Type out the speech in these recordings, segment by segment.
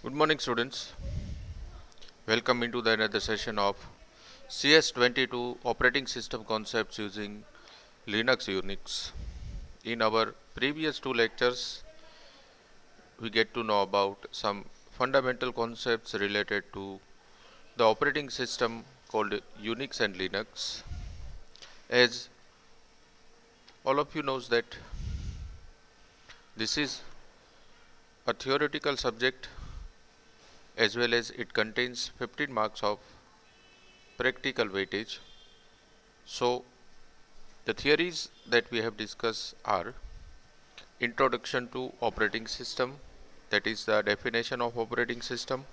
Good morning, students. Welcome into the another session of CS22 operating system concepts using Linux Unix. In our previous two lectures, we get to know about some fundamental concepts related to the operating system called Unix and Linux. As all of you knows that this is a theoretical subject as well as it contains 15 marks of practical weightage. So the theories that we have discussed are introduction to operating system, that is the definition of operating system,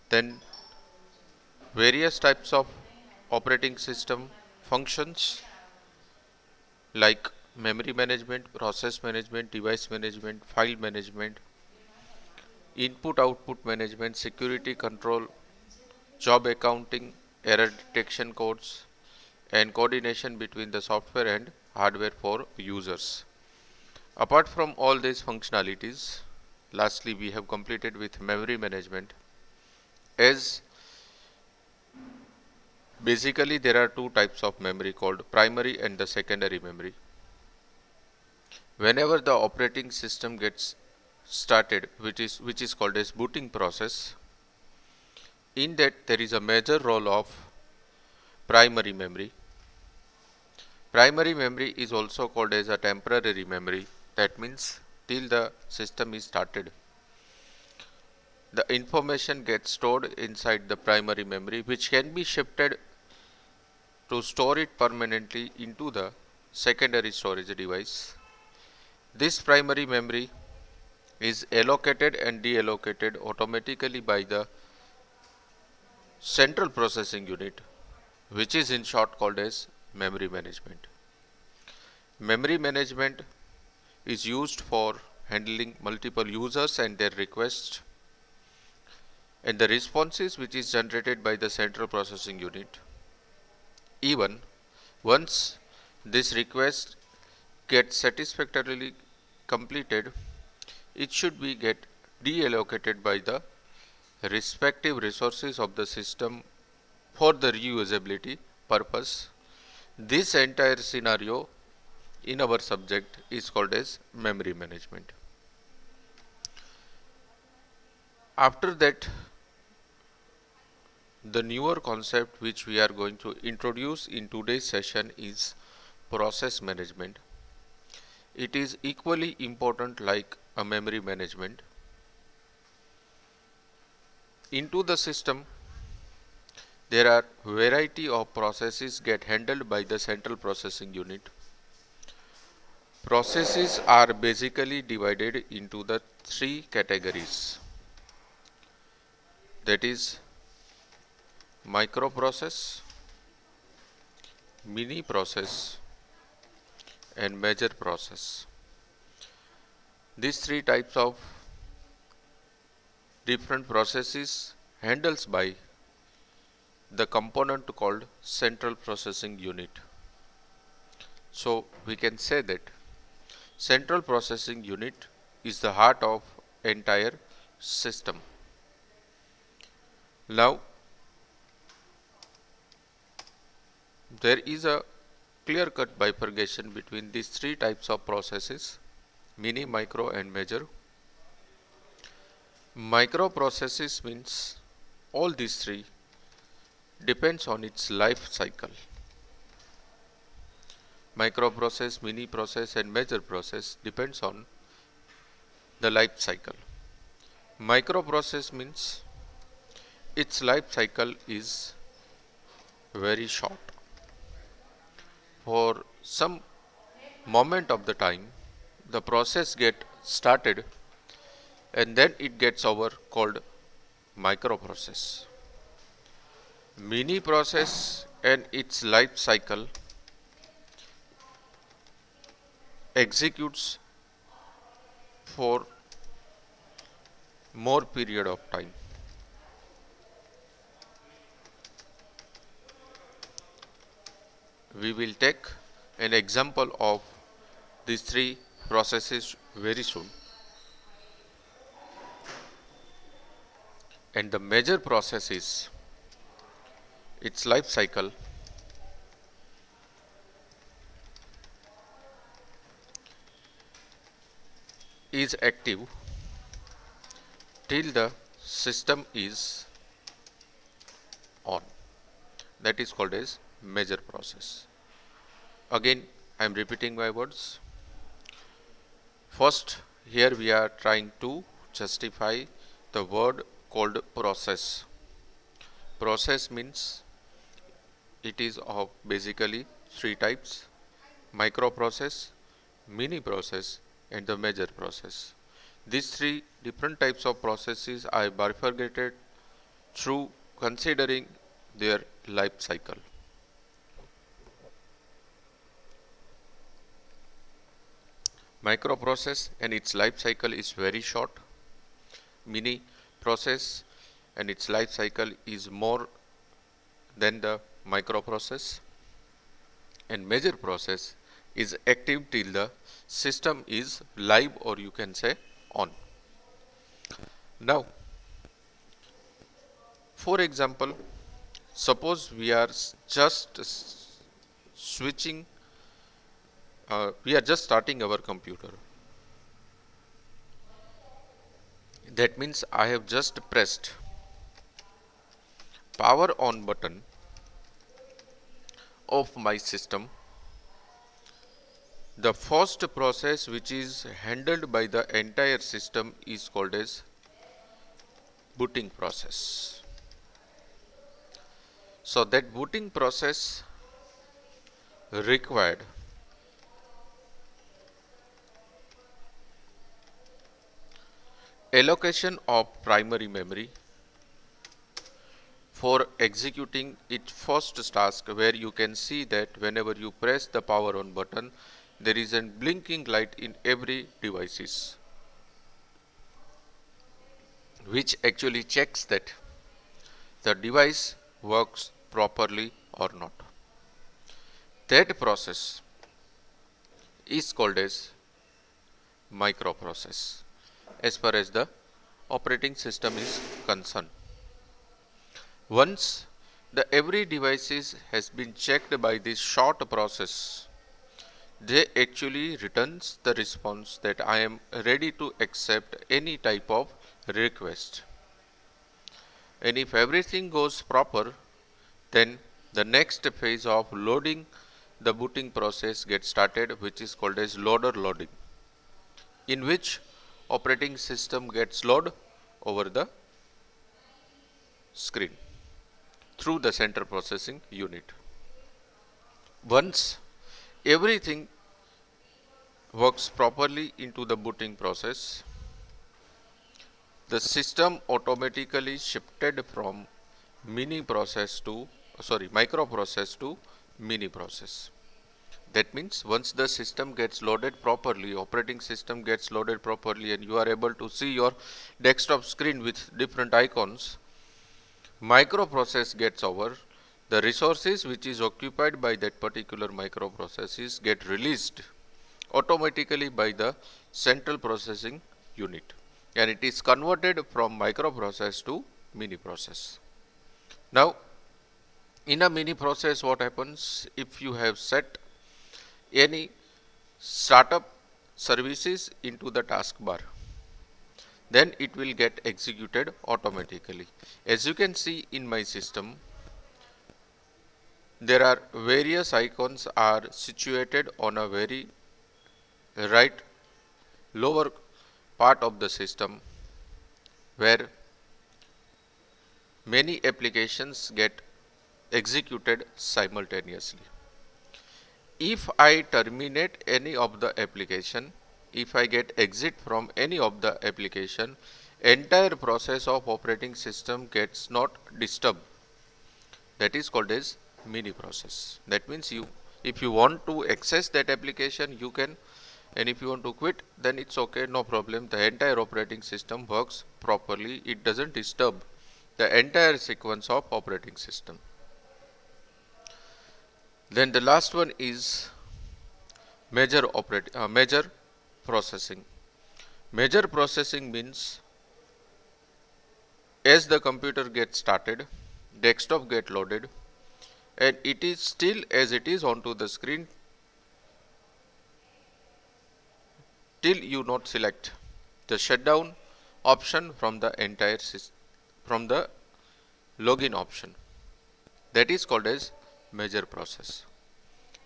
then various types of operating system functions like memory management, process management, device management, file management, input output management, security control, job accounting, error detection codes, and coordination between the software and hardware for users. Apart from all these functionalities, lastly we have completed with memory management. As basically there are two types of memory called primary and the secondary memory. Whenever the operating system gets started, which is called as booting process, in that there is a major role of primary memory. Primary memory is also called as a temporary memory. That means till the system is started, the information gets stored inside the primary memory, which can be shifted to store it permanently into the secondary storage device. This primary memory is allocated and deallocated automatically by the central processing unit, which is in short called as memory management. Memory management is used for handling multiple users and their requests, and the responses which is generated by the central processing unit. Even once this request gets satisfactorily completed, it should be get deallocated by the respective resources of the system for the reusability purpose. This entire scenario in our subject is called as memory management. After that, the newer concept which we are going to introduce in today's session is process management. It is equally important like a memory management. Into the system, there are variety of processes get handled by the central processing unit. Processes are basically divided into the three categories, that is microprocess, mini process and major process. These three types of different processes handles by the component called central processing unit. So we can say that central processing unit is the heart of entire system. Now there is a clear cut bifurcation between these three types of processes: mini, micro and major. Microprocesses means all these three depends on its life cycle. Microprocess, mini process and major process depends on the life cycle. Microprocess means its life cycle is very short. For some moment of the time, the process get started and then it gets over called microprocess. Mini process and its life cycle executes for more period of time. We will take an example of these three processes very soon. and the major process is its life cycle is active till the system is on. That is called as major process. Again, I am repeating my words. First, here we are trying to justify the word called process. Process means it is of basically three types: microprocess, mini process, and the major process. These three different types of processes are bifurcated through considering their life cycle. Microprocess and its life cycle is very short. Mini process and its life cycle is more than the microprocess, and major process is active till the system is live, or you can say on. Now, for example, suppose we are just switching, we are just starting our computer. That means I have just pressed power on button of my system. The first process which is handled by the entire system is called as booting process. So that booting process required allocation of primary memory for executing its first task, where you can see that whenever you press the power on button, there is a blinking light in every devices, which actually checks that the device works properly or not. That process is called as microprocess as far as the operating system is concerned. Once the every devices has been checked by this short process, they actually returns the response that I am ready to accept any type of request. And if everything goes proper, then the next phase of loading the booting process gets started, which is called as loader loading, in which operating system gets loaded over the screen through the central processing unit. Once everything works properly into the booting process, the system automatically shifted from microprocess to mini process. That means once the system gets loaded properly, operating system gets loaded properly, and you are able to see your desktop screen with different icons, microprocess gets over. The resources which is occupied by that particular microprocesses get released automatically by the central processing unit, and it is converted from microprocess to mini process. Now, in a mini process, what happens if you have set any startup services into the taskbar, then it will get executed automatically. As you can see in my system, there are various icons are situated on a very right lower part of the system, where many applications get executed simultaneously. If I terminate any of the application, if I get exit from any of the application, entire process of operating system gets not disturbed. That is called as mini process. That means if you want to access that application, you can, and if you want to quit, then it's okay, no problem. The entire operating system works properly. It doesn't disturb the entire sequence of operating system. Then the last one is major processing. Major processing means as the computer gets started, desktop get loaded, and it is still as it is onto the screen till you not select the shutdown option from the entire system, from the login option. That is called as major process.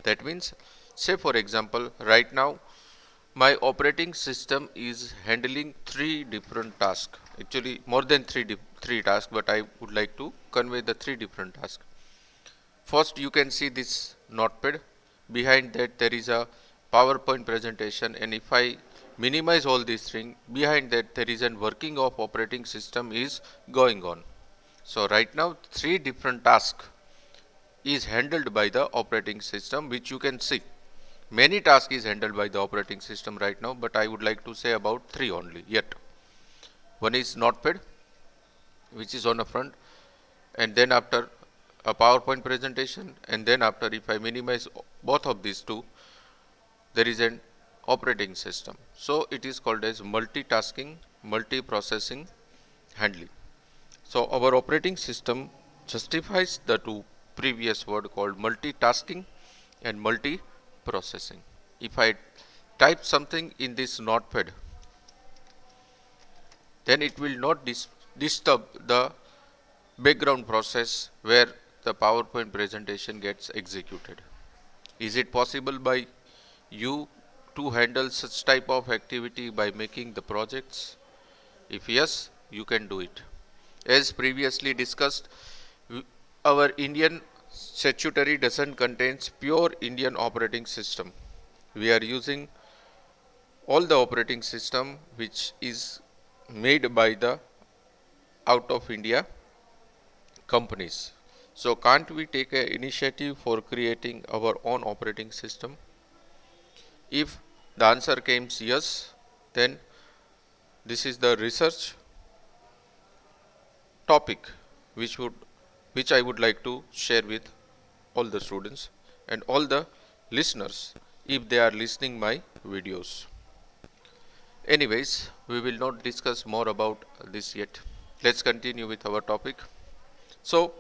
That means, say for example, right now my operating system is handling three different tasks. Actually, more than three tasks, but I would like to convey the three different tasks. First, you can see this notepad. Behind that, there is a PowerPoint presentation, and if I minimize all these things, behind that there is a working of operating system is going on. So right now, three different tasks is handled by the operating system, which you can see. Many tasks is handled by the operating system right now, but I would like to say about three only yet. One is notepad, which is on the front, and then after a PowerPoint presentation, and then after, if I minimize both of these two, there is an operating system. So it is called as multitasking, multiprocessing handling. So our operating system justifies the two previous word called multitasking and multiprocessing. If I type something in this notepad, then it will not disturb the background process where the PowerPoint presentation gets executed. Is it possible by you to handle such type of activity by making the projects? If yes, you can do it. As previously discussed, our Indian statutory doesn't contains pure Indian operating system. We are using all the operating system which is made by the out of India companies. So can't we take an initiative for creating our own operating system? If the answer comes yes, then this is the research topic which I would like to share with all the students and all the listeners if they are listening my videos. Anyways, we will not discuss more about this yet. Let's continue with our topic. So,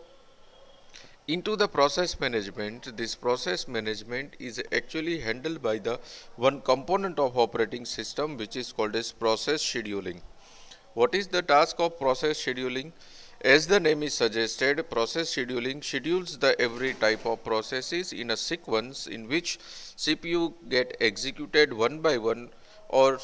into the process management, this process management is actually handled by the one component of operating system which is called as process scheduling. What is the task of process scheduling? As the name is suggested, process scheduling schedules the every type of processes in a sequence in which CPU get executed one by one or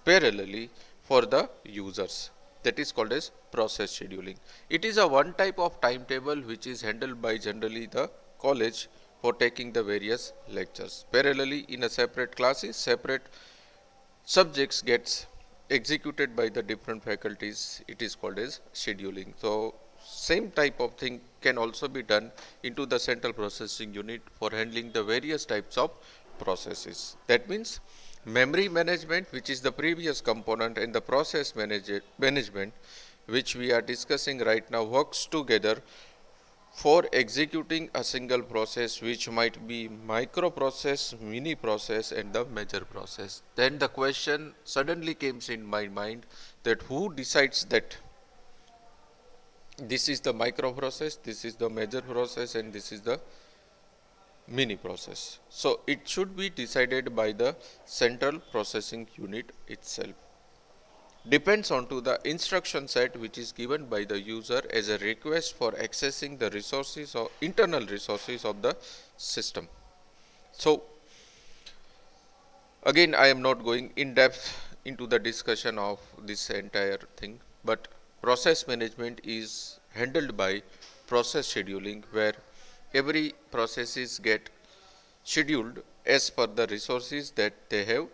parallelly for the users. That is called as process scheduling. It is a one type of timetable which is handled by generally the college for taking the various lectures. Parallelly in a separate classes, separate subjects gets executed by the different faculties. It is called as scheduling. So same type of thing can also be done into the central processing unit for handling the various types of processes. That means memory management, which is the previous component, and the process management which we are discussing right now, works together for executing a single process, which might be micro process, mini process, and the major process. Then the question suddenly came in my mind that who decides that this is the micro process, this is the major process, and this is the mini process. So it should be decided by the central processing unit itself. Depends on to the instruction set which is given by the user as a request for accessing the resources or internal resources of the system. So again, I am not going in depth into the discussion of this entire thing, but process management is handled by process scheduling, where every processes get scheduled as per the resources that they have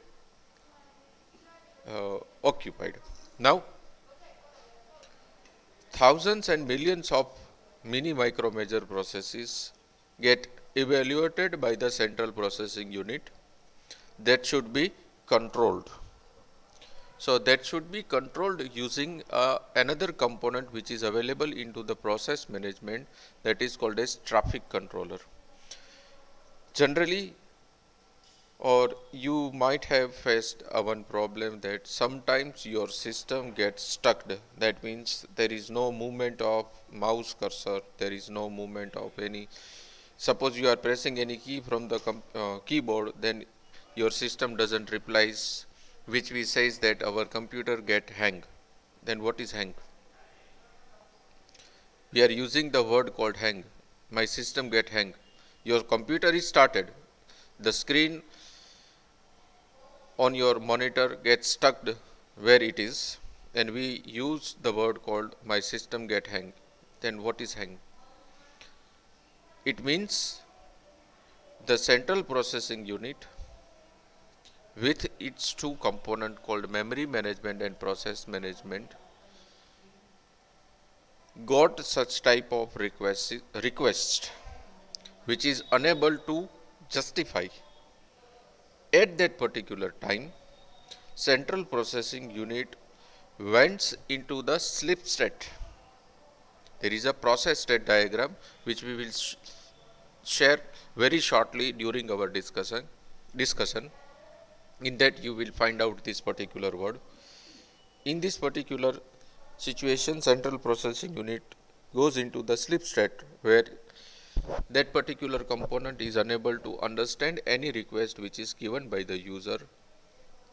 occupied. Now, thousands and millions of mini micro major processes get evaluated by the central processing unit that should be controlled. So that should be controlled using another component which is available into the process management, that is called as traffic controller. Generally, Or you might have faced one problem that sometimes your system gets stuck. That means there is no movement of mouse cursor, there is no movement of any. Suppose you are pressing any key from the keyboard, then your system doesn't replies, which we says that our computer get hang. Then what is hang? We are using the word called hang. My system get hang. Your computer is started. The screen on your monitor gets stuck where it is, and we use the word called my system get hang. Then what is hang? It means the central processing unit with its two component called memory management and process management got such type of request which is unable to justify at that particular time. Central processing unit went into the sleep state. There is a process state diagram which we will share very shortly during our discussion. In that you will find out this particular word. In this particular situation, central processing unit goes into the sleep state where that particular component is unable to understand any request which is given by the user.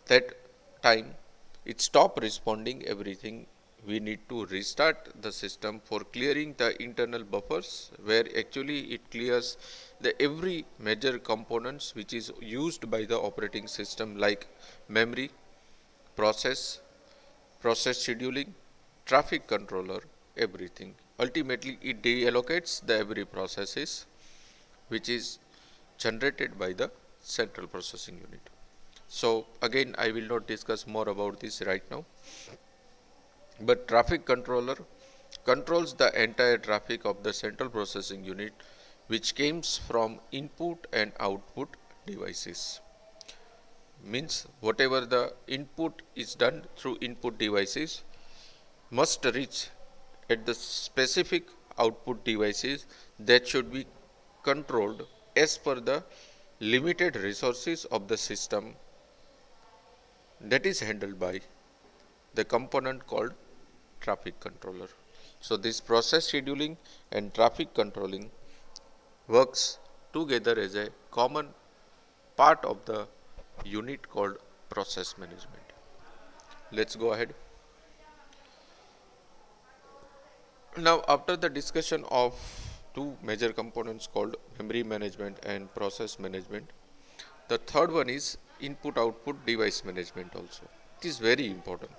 That time it stop responding everything. We need to restart the system for clearing the internal buffers, where actually it clears the every major components which is used by the operating system, like memory, process scheduling, traffic controller, everything. Ultimately it deallocates the every processes which is generated by the central processing unit. So again, I will not discuss more about this right now, but traffic controller controls the entire traffic of the central processing unit, which comes from input and output devices. Means whatever the input is done through input devices must reach at the specific output devices that should be controlled as per the limited resources of the system, that is handled by the component called traffic controller. So this process scheduling and traffic controlling works together as a common part of the unit called process management. Let's go ahead. Now, after the discussion of two major components called memory management and process management, the third one is input output device management also. It is very important.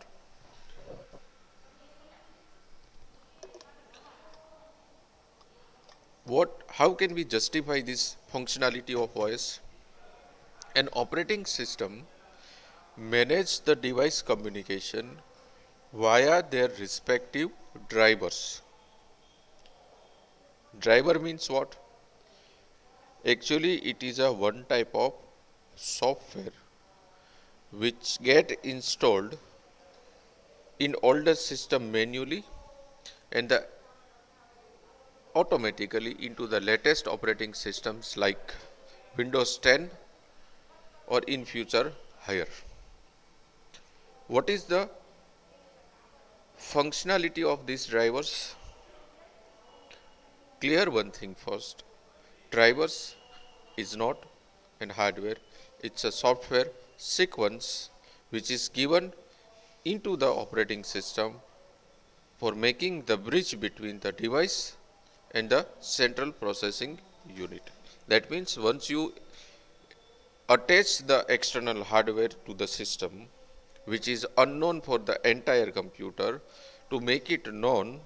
How can we justify this functionality of OS? An operating system manage the device communication via their respective drivers. Driver means what? Actually, it is a one type of software which get installed in older system manually and the automatically into the latest operating systems like Windows 10 or in future higher. What is the functionality of these drivers? Clear one thing first. Drivers is not an hardware, it's a software sequence which is given into the operating system for making the bridge between the device and the central processing unit. That means once you attach the external hardware to the system, which is unknown for the entire computer, to make it known,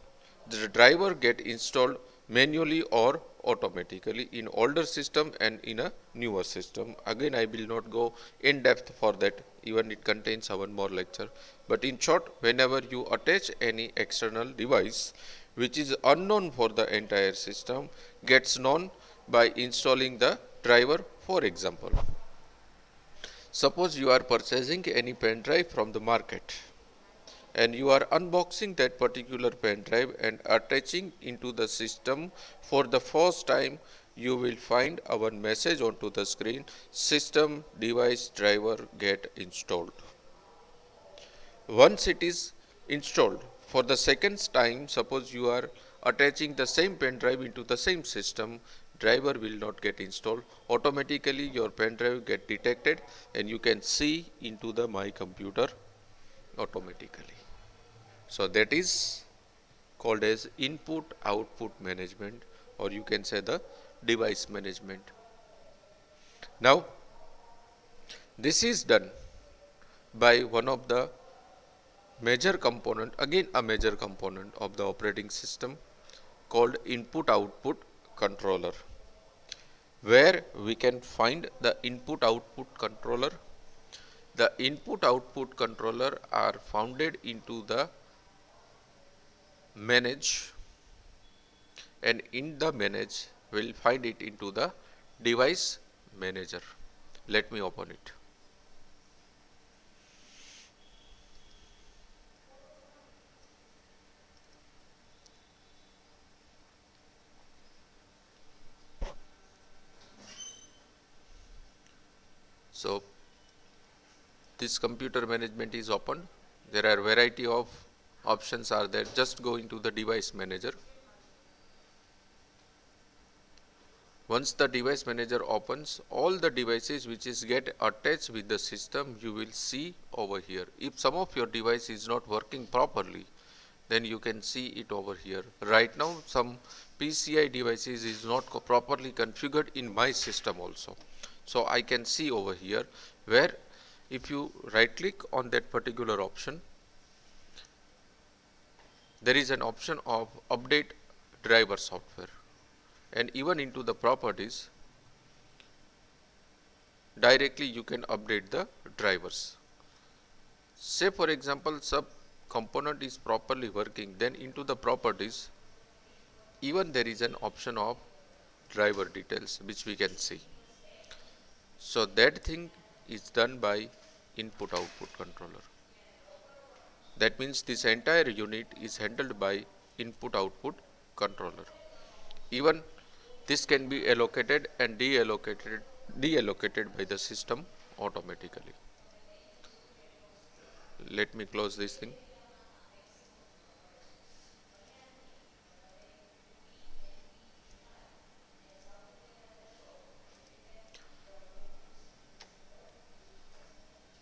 the driver get installed manually or automatically in older system and in a newer system. Again, I will not go in depth for that, even it contains one more lecture. But in short, whenever you attach any external device which is unknown for the entire system, gets known by installing the driver. For example, suppose you are purchasing any pen drive from the market and you are unboxing that particular pen drive and attaching into the system for the first time you will find our message onto the screen, system device driver get installed. Once it is installed for the second time, suppose you are attaching the same pen drive into the same system, driver will not get installed. Automatically your pen drive get detected and you can see into the my computer automatically. So that is called as input output management, or you can say the device management. Now this is done by one of the major component, again a major component of the operating system called input output controller, where we can find the input output controller. The input output controller are founded into the manage, and in the manage we'll find it into the device manager. Let me open it. So this computer management is open. There are variety of options are there. Just go into the device manager. Once the device manager opens, all the devices which is get attached with the system, you will see over here. If some of your device is not working properly, then you can see it over here. Right now some PCI devices is not properly configured in my system also. So I can see over here, where if you right click on that particular option, there is an option of update driver software, and even into the properties directly you can update the drivers. Say for example sub component is properly working, then into the properties even there is an option of driver details which we can see. So that thing is done by input output controller. That means this entire unit is handled by input output controller. Even this can be allocated and deallocated by the system automatically. Let me close this thing.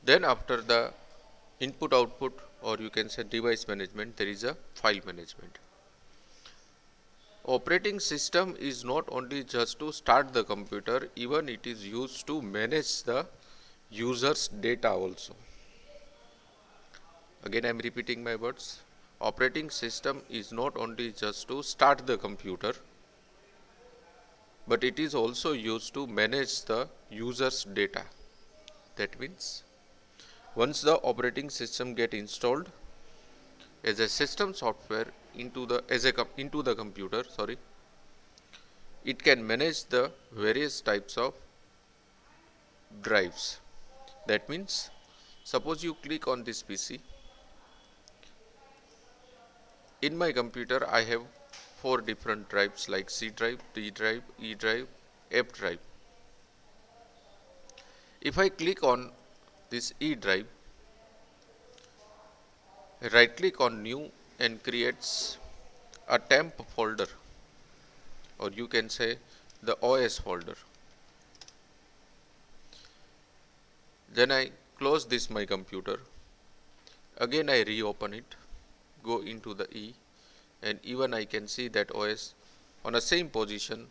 Then after the input output, or you can say device management, there is a file management. Operating system is not only just to start the computer, even it is used to manage the user's data also. Again I am repeating my words. Operating system is not only just to start the computer, but it is also used to manage the user's data. That means once the operating system get installed as a system software into the computer, it can manage the various types of drives. That means suppose you click on this PC. In my computer I have 4 different drives like C drive, D drive, E drive, F drive. If I click on this E drive, right click on new and creates a temp folder, or you can say the OS folder. Then I close this my computer. Again I reopen it, go into the E, and even I can see that OS on the same position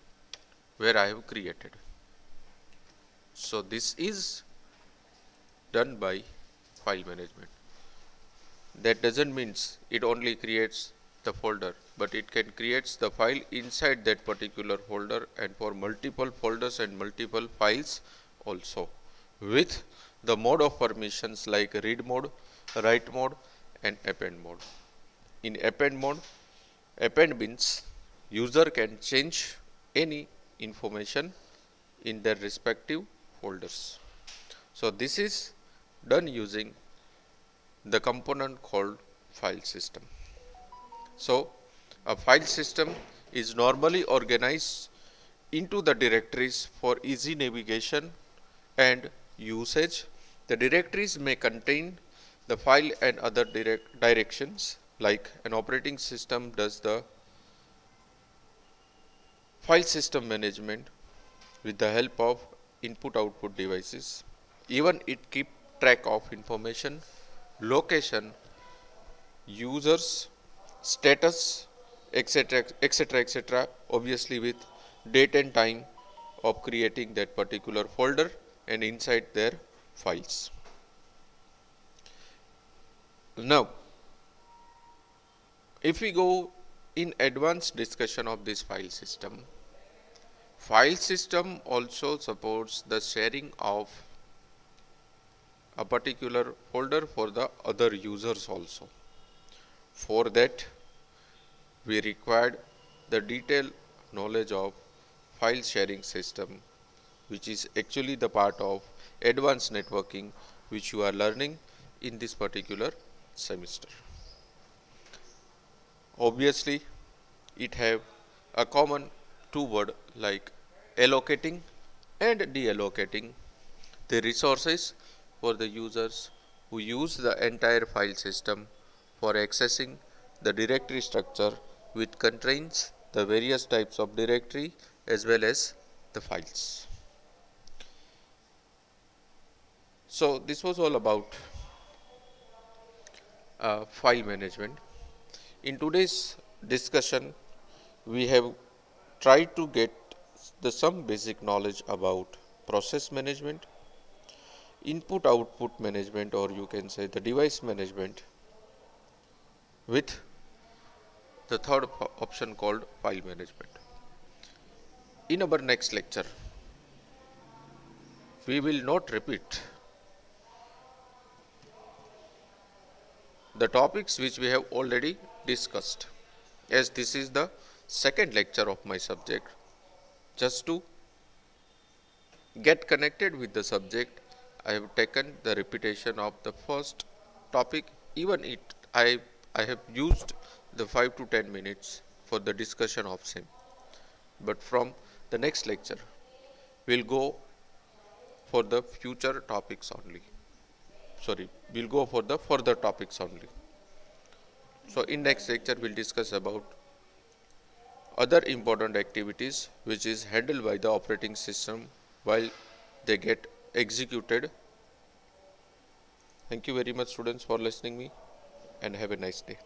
where I have created. So this is done by file management. That doesn't mean it only creates the folder, but it can create the file inside that particular folder and for multiple folders and multiple files also, with the mode of permissions like read mode, write mode and append mode. In append mode, append means user can change any information in their respective folders. So this is done using the component called file system. So a file system is normally organized into the directories for easy navigation and usage. The directories may contain the file and other directions, like an operating system does the file system management with the help of input output devices. Even it keep track of information, location, users, status, etc., etc., etc., obviously with date and time of creating that particular folder and inside their files. Now, if we go in advanced discussion of this file system also supports the sharing of a particular folder for the other users also. For that, we required the detailed knowledge of file sharing system, which is actually the part of advanced networking which you are learning in this particular semester. Obviously, it have a common two word like allocating and deallocating the resources for the users who use the entire file system for accessing the directory structure which contains the various types of directory as well as the files. So this was all about file management. In today's discussion, we have tried to get some basic knowledge about process management, input output management, or you can say the device management, with the third option called file management. In our next lecture, we will not repeat the topics which we have already discussed, as this is the second lecture of my subject. Just to get connected with the subject, I have taken the repetition of the first topic. Even I have used the 5 to 10 minutes for the discussion of same. But from the next lecture, we'll go for the future topics only. We'll go for the further topics only. So in next lecture, we'll discuss about other important activities which is handled by the operating system while they get executed. Thank you very much, students, for listening me, and have a nice day.